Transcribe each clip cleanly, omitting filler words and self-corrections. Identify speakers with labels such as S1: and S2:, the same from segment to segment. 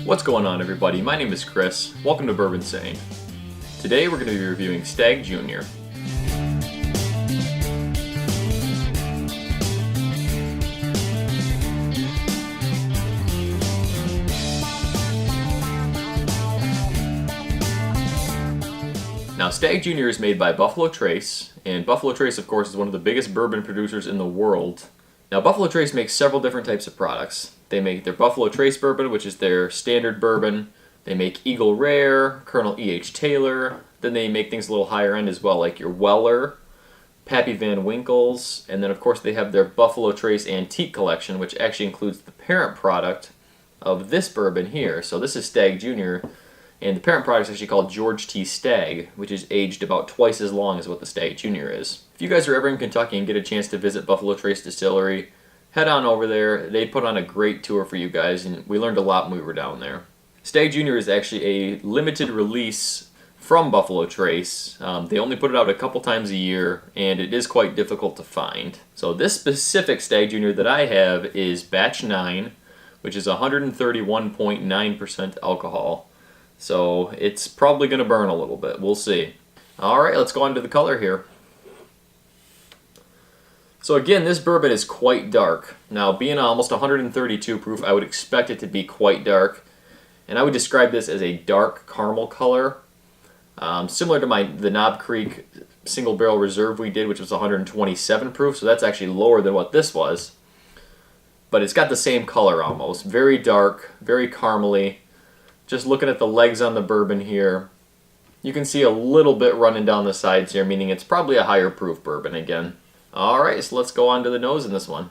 S1: What's going on, everybody? My name is Chris. Welcome to Bourbinsane. Today we're going to be reviewing Stagg Jr. Now, Stagg Jr. is made by Buffalo Trace, and Buffalo Trace, of course, is one of the biggest bourbon producers in the world. Now, Buffalo Trace makes several different types of products. They make their Buffalo Trace bourbon, which is their standard bourbon. They make Eagle Rare, Colonel E.H. Taylor. Then they make things a little higher end as well, like your Weller, Pappy Van Winkle's, and then, of course, they have their Buffalo Trace Antique Collection, which actually includes the parent product of this bourbon here. So this is Stagg Jr., and the parent product is actually called George T. Stagg, which is aged about twice as long as what the Stagg Jr. is. If you guys are ever in Kentucky and get a chance to visit Buffalo Trace Distillery, head on over there. They put on a great tour for you guys, and we learned a lot when we were down there. Stagg Jr. is actually a limited release from Buffalo Trace. They only put it out a couple times a year, and it is quite difficult to find. So this specific Stagg Jr. that I have is Batch 9, which is 131.9% alcohol. So it's probably going to burn a little bit. We'll see. Alright, let's go on to the color here. So again, this bourbon is quite dark. Now, being almost 132 proof, I would expect it to be quite dark. And I would describe this as a dark caramel color. Similar to the Knob Creek Single Barrel Reserve we did, which was 127 proof. So that's actually lower than what this was. But it's got the same color almost. Very dark, very caramely. Just looking at the legs on the bourbon here, you can see a little bit running down the sides here, meaning it's probably a higher proof bourbon again. Alright, so let's go on to the nose in this one.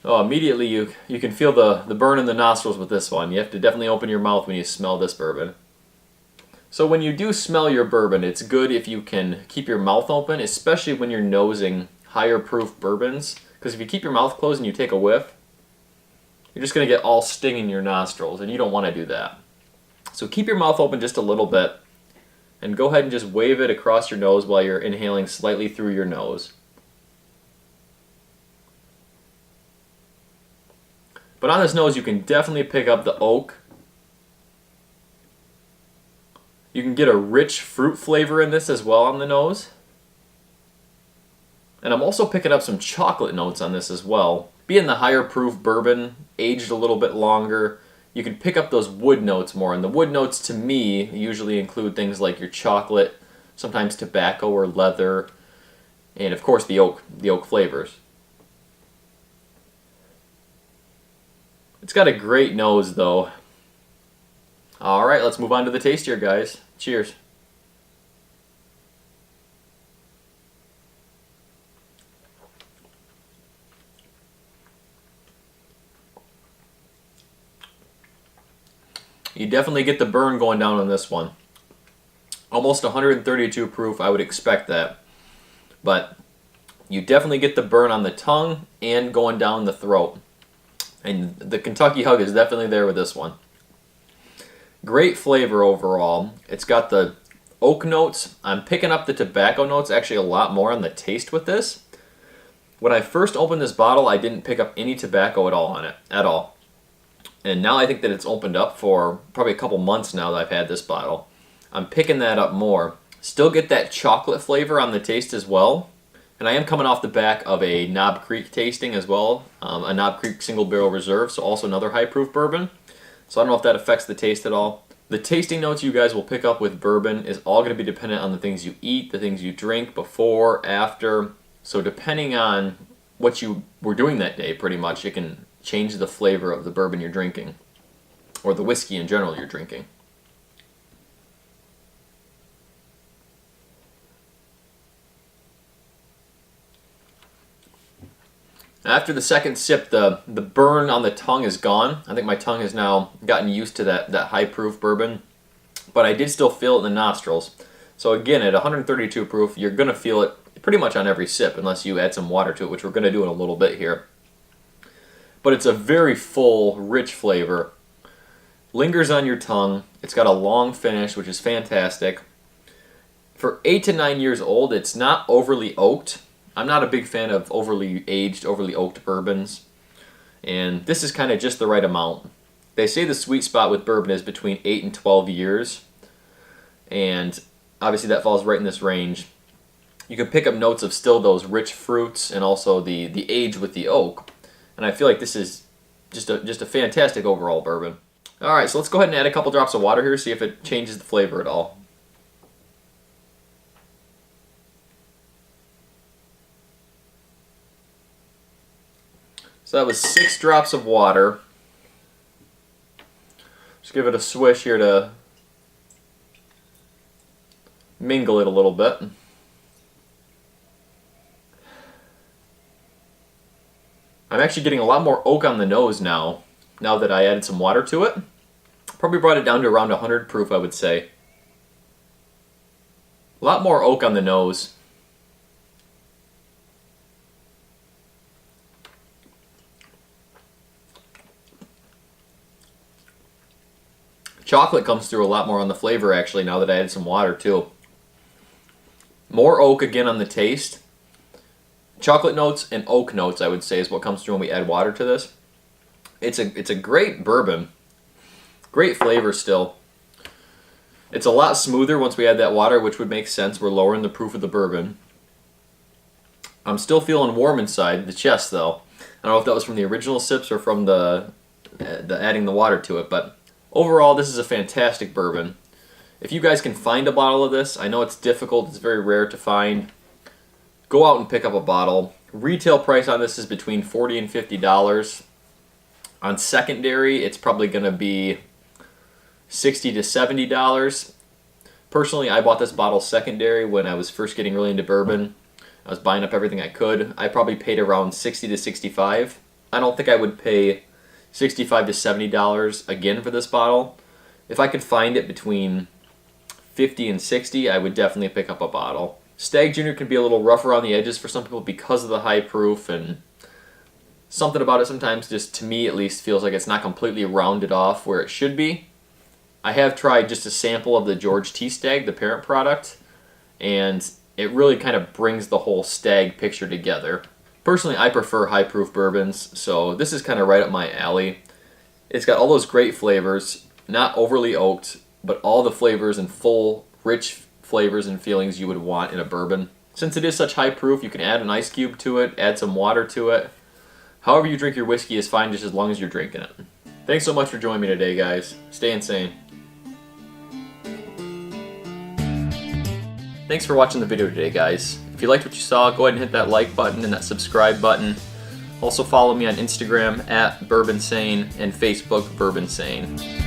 S1: Oh, immediately you can feel the burn in the nostrils with this one. You have to definitely open your mouth when you smell this bourbon. So when you do smell your bourbon, it's good if you can keep your mouth open, especially when you're nosing higher proof bourbons. Because if you keep your mouth closed and you take a whiff, you're just going to get all sting in your nostrils, and you don't want to do that. So keep your mouth open just a little bit, and go ahead and just wave it across your nose while you're inhaling slightly through your nose. But on this nose, you can definitely pick up the oak. You can get a rich fruit flavor in this as well on the nose. And I'm also picking up some chocolate notes on this as well. Being the higher proof bourbon, aged a little bit longer, you can pick up those wood notes more. And the wood notes to me usually include things like your chocolate, sometimes tobacco or leather, and of course the oak flavors. It's got a great nose though. Alright, let's move on to the taste here, guys. Cheers. You definitely get the burn going down on this one. Almost 132 proof, I would expect that. But you definitely get the burn on the tongue and going down the throat. And the Kentucky hug is definitely there with this one. Great flavor overall. It's got the oak notes. I'm picking up the tobacco notes actually a lot more on the taste with this. When I first opened this bottle, I didn't pick up any tobacco at all on it, at all. And now I think that it's opened up for probably a couple months now that I've had this bottle. I'm picking that up more. Still get that chocolate flavor on the taste as well. And I am coming off the back of a Knob Creek tasting as well. A Knob Creek Single Barrel Reserve, so also another high proof bourbon. So I don't know if that affects the taste at all. The tasting notes you guys will pick up with bourbon is all going to be dependent on the things you eat, the things you drink, before, after. So depending on what you were doing that day, pretty much, it can change the flavor of the bourbon you're drinking, or the whiskey in general you're drinking. After the second sip, the burn on the tongue is gone. I think my tongue has now gotten used to that high proof bourbon, but I did still feel it in the nostrils. So again, at 132 proof, you're going to feel it pretty much on every sip, unless you add some water to it, which we're going to do in a little bit here. But it's a very full, rich flavor. Lingers on your tongue. It's got a long finish, which is fantastic. For 8 to 9 years old, it's not overly oaked. I'm not a big fan of overly aged, overly oaked bourbons. And this is kind of just the right amount. They say the sweet spot with bourbon is between 8 and 12 years. And obviously that falls right in this range. You can pick up notes of still those rich fruits and also the age with the oak. And I feel like this is just a fantastic overall bourbon. Alright, so let's go ahead and add a couple drops of water here, see if it changes the flavor at all. So that was 6 drops of water. Just give it a swish here to mingle it a little bit. I'm actually getting a lot more oak on the nose now that I added some water to it. Probably brought it down to around 100 proof, I would say. A lot more oak on the nose. Chocolate comes through a lot more on the flavor actually now that I added some water too. More oak again on the taste. Chocolate notes and oak notes, I would say, is what comes through when we add water to this. It's a great bourbon. Great flavor still. It's a lot smoother once we add that water, which would make sense. We're lowering the proof of the bourbon. I'm still feeling warm inside the chest, though. I don't know if that was from the original sips or from the adding the water to it, but overall, this is a fantastic bourbon. If you guys can find a bottle of this, I know it's difficult. It's very rare to find. Go out and pick up a bottle. Retail price on this is between $40 and $50. On secondary, it's probably going to be $60 to $70. Personally, I bought this bottle secondary when I was first getting really into bourbon. I was buying up everything I could. I probably paid around $60 to $65. I don't think I would pay $65 to $70 again for this bottle. If I could find it between $50 and $60, I would definitely pick up a bottle. Stagg Junior can be a little rougher on the edges for some people because of the high proof, and something about it sometimes, just to me at least, feels like it's not completely rounded off where it should be. I have tried just a sample of the George T. Stagg, the parent product, and it really kind of brings the whole Stagg picture together. Personally, I prefer high proof bourbons, so this is kind of right up my alley. It's got all those great flavors, not overly oaked, but all the flavors and full, rich flavors and feelings you would want in a bourbon. Since it is such high proof, you can add an ice cube to it, add some water to it. However you drink your whiskey is fine, just as long as you're drinking it. Thanks so much for joining me today, guys. Stay insane. Thanks for watching the video today, guys. If you liked what you saw, go ahead and hit that like button and that subscribe button. Also follow me on Instagram at Bourbinsane and Facebook Bourbinsane.